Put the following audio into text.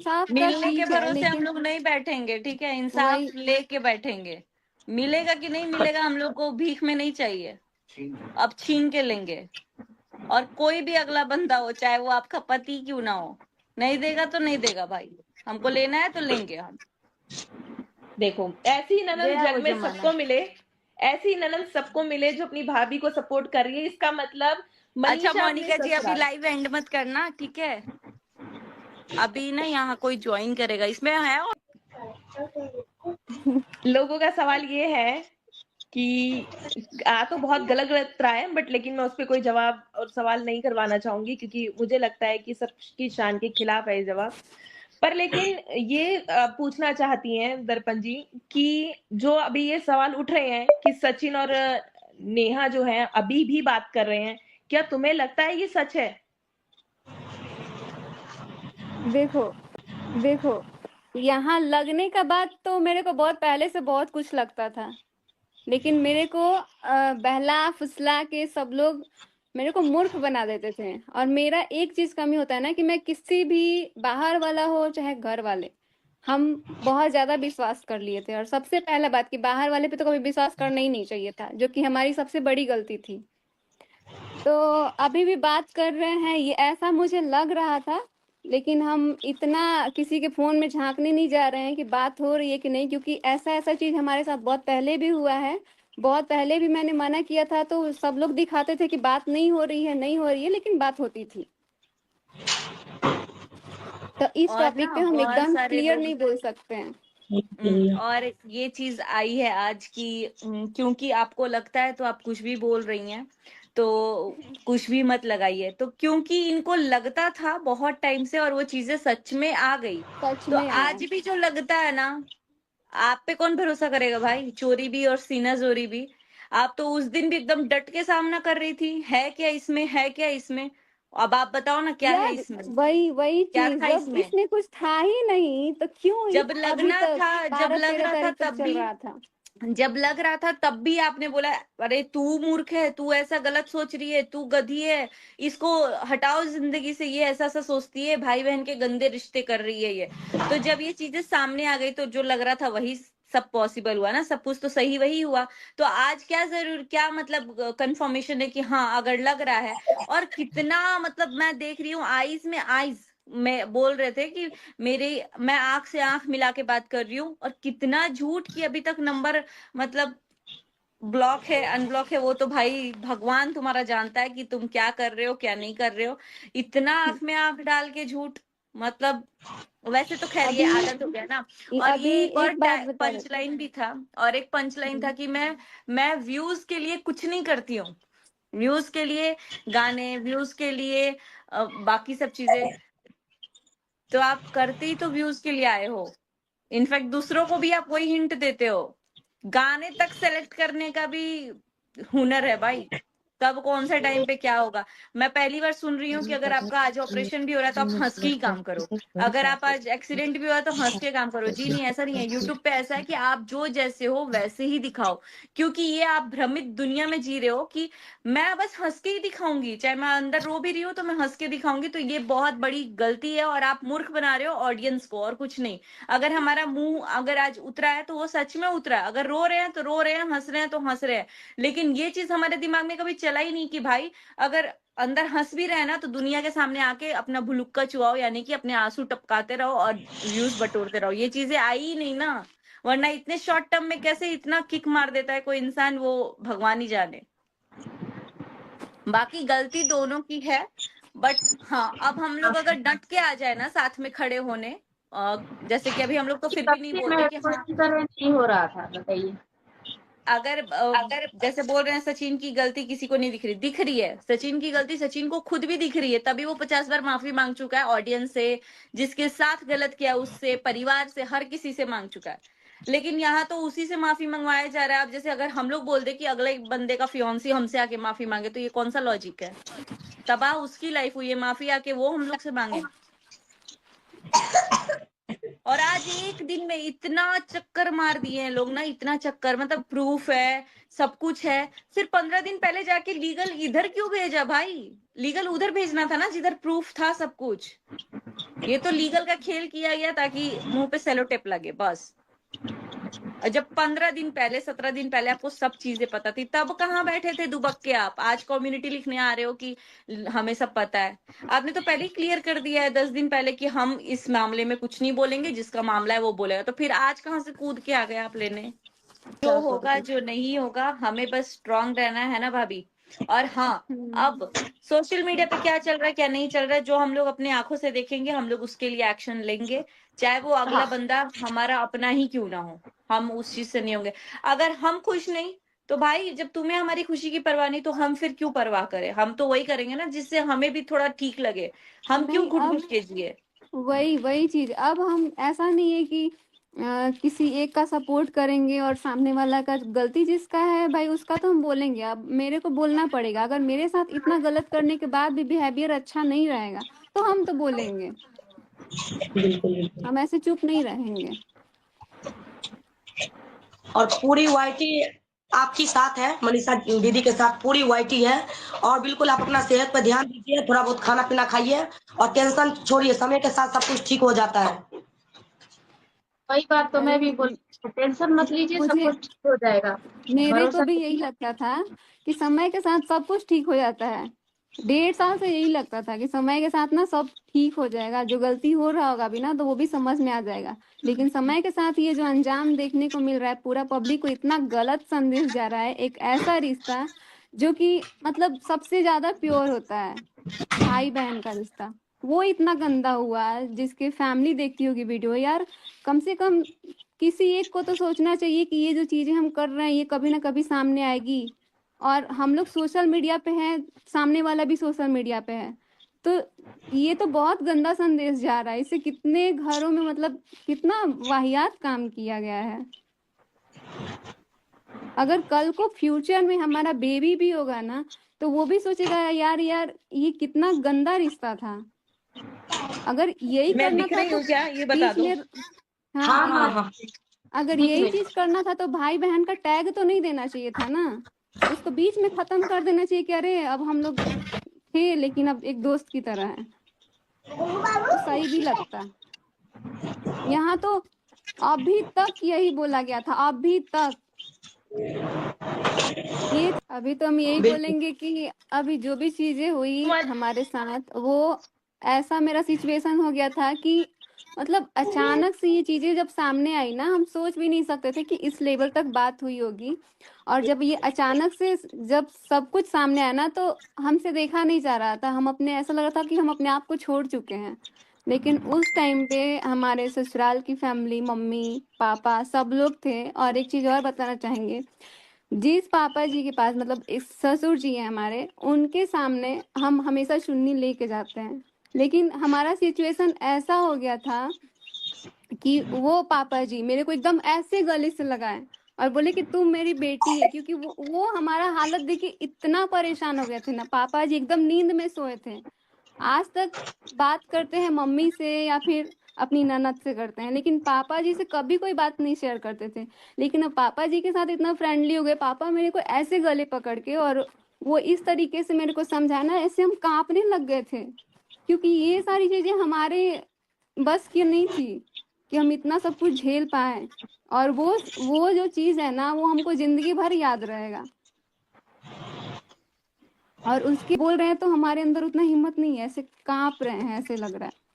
इंसाफ का मिलने के ठीक है, भरोसे हम लेकिन लोग नहीं बैठेंगे, ठीक है, वही इंसाफ लेके बैठेंगे। मिलेगा कि नहीं मिलेगा हम लोग को भीख में नहीं चाहिए, अब छीन के लेंगे। और कोई भी अगला बंदा हो, चाहे वो आपका पति क्यों ना हो, नहीं देगा तो नहीं देगा भाई, हमको लेना है तो लेंगे हम। देखो, ऐसी ये ननद है वो जग में जमाना। सबको मिले, ऐसी ननद सबको मिले जो अपनी भाभी को सपोर्ट कर रही है। इसका मतलब अच्छा मनीषा अपने मोनिका जी, अभी ससुराल। लाइव एंड मत करना, ठीक है, अभी ना यहाँ कोई ज्वाइन करेगा इसमें है। और लोगों का सवाल ये है कि आ तो बहुत गलत गलत रहा है, बट लेकिन मैं उस पर कोई जवाब और सवाल नहीं करवाना चाहूंगी, क्योंकि मुझे लगता है कि सबकी शान के खिलाफ है ये जवाब। पर लेकिन ये पूछना चाहती हैं दर्पण जी कि जो अभी ये सवाल उठ रहे हैं कि सचिन और नेहा जो है अभी भी बात कर रहे हैं, क्या तुम्हें लगता है ये सच है? देखो देखो, यहाँ लगने का बात तो मेरे को बहुत पहले से बहुत कुछ लगता था, लेकिन मेरे को बहला फुसला के सब लोग मेरे को मूर्ख बना देते थे। और मेरा एक चीज कमी होता है ना कि मैं किसी भी बाहर वाला हो चाहे घर वाले, हम बहुत ज्यादा विश्वास कर लिए थे। और सबसे पहला बात कि बाहर वाले पे तो कभी विश्वास करना ही नहीं चाहिए था, जो कि हमारी सबसे बड़ी गलती थी। तो अभी भी बात कर रहे हैं, ये ऐसा मुझे लग रहा था, लेकिन हम इतना किसी के फोन में झांकने नहीं जा रहे हैं कि बात हो रही है कि नहीं, क्योंकि ऐसा ऐसा चीज हमारे साथ बहुत पहले भी हुआ है। बहुत पहले भी मैंने मना किया था तो सब लोग दिखाते थे कि बात नहीं हो रही है, नहीं हो रही है, लेकिन बात होती थी। तो इस और टॉपिक पे ना हम बहुत एकदम सारे क्लियर लोग नहीं बोल सकते हैं। और ये चीज आई है आज की, क्योंकि आपको लगता है तो आप कुछ भी बोल रही हैं, तो कुछ भी मत लगाइए। तो क्योंकि इनको लगता था बहुत टाइम से और वो चीजें सच में आ गई, सच तो में आया। आज भी जो लगता है ना, आप पे कौन भरोसा करेगा भाई, चोरी भी और सीना जोरी भी। आप तो उस दिन भी एकदम डट के सामना कर रही थी, है क्या इसमें, है क्या इसमें, अब आप बताओ ना क्या है यार इसमें, वही वही क्या चीज, था जब इसमें। इसमें कुछ था ही नहीं तो क्यों जब अभी लगना तक था, जब बारह लग तेरह रहा था तारीख तक तब चल भी, रहा था। जब लग रहा था तब भी आपने बोला अरे तू मूर्ख है, तू ऐसा गलत सोच रही है, तू गधी है, इसको हटाओ जिंदगी से, ये ऐसा ऐसा सोचती है, भाई बहन के गंदे रिश्ते कर रही है ये। तो जब ये चीजें सामने आ गई तो जो लग रहा था वही सब पॉसिबल हुआ ना, सब कुछ तो सही वही हुआ। तो आज क्या जरूर, क्या मतलब कंफर्मेशन है कि हाँ अगर लग रहा है। और कितना मतलब मैं देख रही हूँ आईज में आईज में बोल रहे थे कि मेरे, मैं आंख से आंख मिला के बात कर रही हूँ, और कितना झूठ की अभी तक नंबर, मतलब ब्लॉक है अनब्लॉक है, वो तो भाई भगवान तुम्हारा जानता है कि तुम क्या कर रहे हो क्या नहीं कर रहे हो। इतना आंख में आंख डाल के झूठ, मतलब वैसे तो खैर ये अभी आदत हो गया ना। और अभी ये एक और एक बात बता रहे पंच लाइन भी था, और एक पंच लाइन था थे। कि मैं व्यूज के लिए कुछ नहीं करती हूँ, व्यूज के लिए गाने, व्यूज के लिए बाकी सब चीजें, तो आप करते ही तो व्यूज के लिए आए हो। इनफैक्ट दूसरों को भी आप वही हिंट देते हो, गाने तक सेलेक्ट करने का भी हुनर है भाई, कब कौन से टाइम पे क्या होगा। मैं पहली बार सुन रही हूँ कि अगर आपका आज ऑपरेशन भी हो रहा है तो आप हंस के ही काम करो, अगर आप आज एक्सीडेंट भी हुआ है तो हंस के काम करो। जी नहीं, ऐसा नहीं है, यूट्यूब पे ऐसा है कि आप जो जैसे हो वैसे ही दिखाओ, क्योंकि ये आप भ्रमित दुनिया में जी रहे हो कि मैं बस हंस के ही दिखाऊंगी, चाहे मैं अंदर रो भी रही हूँ तो मैं हंस के दिखाऊंगी। तो ये बहुत बड़ी गलती है और आप मूर्ख बना रहे हो ऑडियंस को, और कुछ नहीं। अगर हमारा मुंह अगर आज उतरा है तो वो सच में उतरा है, अगर रो रहे हैं तो रो रहे हैं, हंस रहे हैं तो हंस रहे हैं। लेकिन ये चीज हमारे दिमाग में कभी चला ही नहीं कि भाई अगर अंदर हंस भी रहे ना तो दुनिया के सामने आके अपना भुलुक्का चुआओ, यानी कि अपने आंसू टपकाते रहो और व्यूज बटोरते रहो। ये चीजें आई ही नहीं ना, वरना इतने शॉर्ट टर्म में कैसे इतना किक मार देता है कोई इंसान, वो भगवान ही जाने। बाकी गलती दोनों की है, बट हाँ अब हम लोग अगर डट के आ जाए ना साथ में खड़े होने, जैसे कि अभी हम लोग तो फिर भी नहीं सबसे बोलते कि महत्वपूर्ण हाँ, तरह नहीं हो रहा था, बताइए। अगर जैसे बोल रहे हैं सचिन की गलती किसी को नहीं दिख रही, दिख रही है सचिन की गलती, सचिन को खुद भी दिख रही है, तभी वो 50 बार माफी मांग चुका है ऑडियंस से, जिसके साथ गलत किया उससे, परिवार से, हर किसी से मांग चुका है। लेकिन यहाँ तो उसी से माफी मंगवाया जा रहा है। अब जैसे अगर हम लोग बोल दे कि अगले बंदे का फियोन्सी हमसे आके माफी मांगे, तो ये कौन सा लॉजिक है। तबाह उसकी लाइफ हुई है, माफी आके वो हम लोग से मांगे। और आज एक दिन में इतना चक्कर मार दिए हैं लोग ना, इतना चक्कर, मतलब प्रूफ है, सब कुछ है, फिर 15 दिन पहले जाके लीगल इधर क्यों भेजा भाई, लीगल उधर भेजना था ना जिधर प्रूफ था सब कुछ। ये तो लीगल का खेल किया गया ताकि मुंह पे सेलो टेप लगे बस। और जब 15 दिन पहले 17 दिन पहले आपको सब चीजें पता थी, तब कहाँ बैठे थे दुबक के आप? आज कम्युनिटी लिखने आ रहे हो कि हमें सब पता है। आपने तो पहले ही क्लियर कर दिया है 10 दिन पहले कि हम इस मामले में कुछ नहीं बोलेंगे, जिसका मामला है वो बोलेगा। तो फिर आज कहाँ से कूद के आ गए आप लेने? जो होगा जो नहीं होगा, हमें बस स्ट्रांग रहना है ना भाभी। और हाँ, अब सोशल मीडिया पे क्या चल रहा है क्या नहीं चल रहा है, जो हम लोग अपने आंखों से देखेंगे हम लोग उसके लिए एक्शन लेंगे, चाहे वो अगला बंदा हमारा अपना ही क्यों ना हो। हम उस चीज से नहीं होंगे। अगर हम खुश नहीं तो भाई, जब तुम्हें हमारी खुशी की परवाह नहीं तो हम फिर क्यों परवाह करें? हम तो वही करेंगे ना जिससे हमें भी थोड़ा ठीक लगे। हम क्यों नहीं, घुट अब घुट के जिए? वही चीज, अब हम ऐसा नहीं है कि किसी एक का सपोर्ट करेंगे और सामने वाला का गलती जिसका है भाई उसका तो हम बोलेंगे। अब मेरे को बोलना पड़ेगा, अगर मेरे साथ इतना गलत करने के बाद भी बिहेवियर अच्छा नहीं रहेगा तो हम तो बोलेंगे, बिल्कुल बिल्कुल। हम ऐसे चुप नहीं रहेंगे। और पूरी वाईटी आपकी साथ है, मनीषा दीदी के साथ पूरी वाईटी है। और बिल्कुल आप अपना सेहत पे ध्यान दीजिए, थोड़ा बहुत खाना पीना खाइए और टेंशन छोड़िए, समय के साथ सब कुछ ठीक हो जाता है। वही बात तो मैं अरे भी बोल, टेंशन मत लीजिए, सब मुझे कुछ ठीक हो जाएगा। मेरे को भरोसा भी यही लगता था कि समय के साथ सब कुछ ठीक हो जाता है। 1.5 साल से यही लगता था कि समय के साथ ना सब ठीक हो जाएगा, जो गलती हो रहा होगा भी ना तो वो भी समझ में आ जाएगा। लेकिन समय के साथ ये जो अंजाम देखने को मिल रहा है, पूरा पब्लिक को इतना गलत संदेश जा रहा है। एक ऐसा रिश्ता जो कि मतलब सबसे ज्यादा प्योर होता है, भाई बहन का रिश्ता, वो इतना गंदा हुआ है। जिसके फैमिली देखती होगी वीडियो, यार कम से कम किसी एक को तो सोचना चाहिए कि ये जो चीजें हम कर रहे हैं ये कभी ना कभी सामने आएगी। और हम लोग सोशल मीडिया पे हैं, सामने वाला भी सोशल मीडिया पे है, तो ये तो बहुत गंदा संदेश जा रहा है। इससे कितने घरों में मतलब कितना वाहियात काम किया गया है। अगर कल को फ्यूचर में हमारा बेबी भी होगा ना तो वो भी सोचेगा यार यार ये कितना गंदा रिश्ता था। अगर यही मैं करना दिख था रही तो हूँ क्या, ये बता बीच दो। में, हाँ हाँ दिख हाँ रहे हो, हाँ। अगर यही चीज करना था तो भाई बहन का टैग तो नहीं देना चाहिए था ना, उसको बीच में खत्म कर देना चाहिए कि अरे अब हम लोग थे लेकिन अब एक दोस्त की तरह है, तो सही भी लगता। यहाँ तो अभी तक यही बोला गया था, अभी तक ये, अभी तो हम यही बिल्कुल बोलेंगे कि अभी जो भी चीजें हुई हमारे साथ वो ऐसा मेरा सिचुएशन हो गया था कि मतलब अचानक से ये चीजें जब सामने आई ना, हम सोच भी नहीं सकते थे कि इस लेवल तक बात हुई होगी। और जब ये अचानक से जब सब कुछ सामने आया ना तो हमसे देखा नहीं जा रहा था, हम अपने ऐसा लग रहा था कि हम अपने आप को छोड़ चुके हैं। लेकिन उस टाइम पे हमारे ससुराल की फैमिली, मम्मी पापा सब लोग थे। और एक चीज और बताना चाहेंगे, जिस पापा जी के पास मतलब एक ससुर जी हैं हमारे, उनके सामने हम हमेशा चुन्नी लेके जाते हैं। लेकिन हमारा सिचुएशन ऐसा हो गया था कि वो पापा जी मेरे को एकदम ऐसे गले से लगाए और बोले कि तू मेरी बेटी है, क्योंकि वो हमारा हालत देख के इतना परेशान हो गए थे ना। पापा जी एकदम नींद में सोए थे। आज तक बात करते हैं मम्मी से या फिर अपनी ननद से करते हैं, लेकिन पापा जी से कभी कोई बात नहीं शेयर करते थे। लेकिन अब पापा जी के साथ इतना फ्रेंडली हो गए, पापा मेरे को ऐसे गले पकड़ के और वो इस तरीके से मेरे को समझाना, ऐसे हम कांपने लग गए थे। क्योंकि ये सारी चीजें हमारे बस की नहीं थी कि हम इतना सब कुछ झेल पाए। और वो जो चीज है ना वो हमको जिंदगी भर याद रहेगा। और उसके बोल रहे हैं तो हमारे अंदर उतना हिम्मत नहीं है, ऐसे कांप रहे हैं, ऐसे लग रहा है।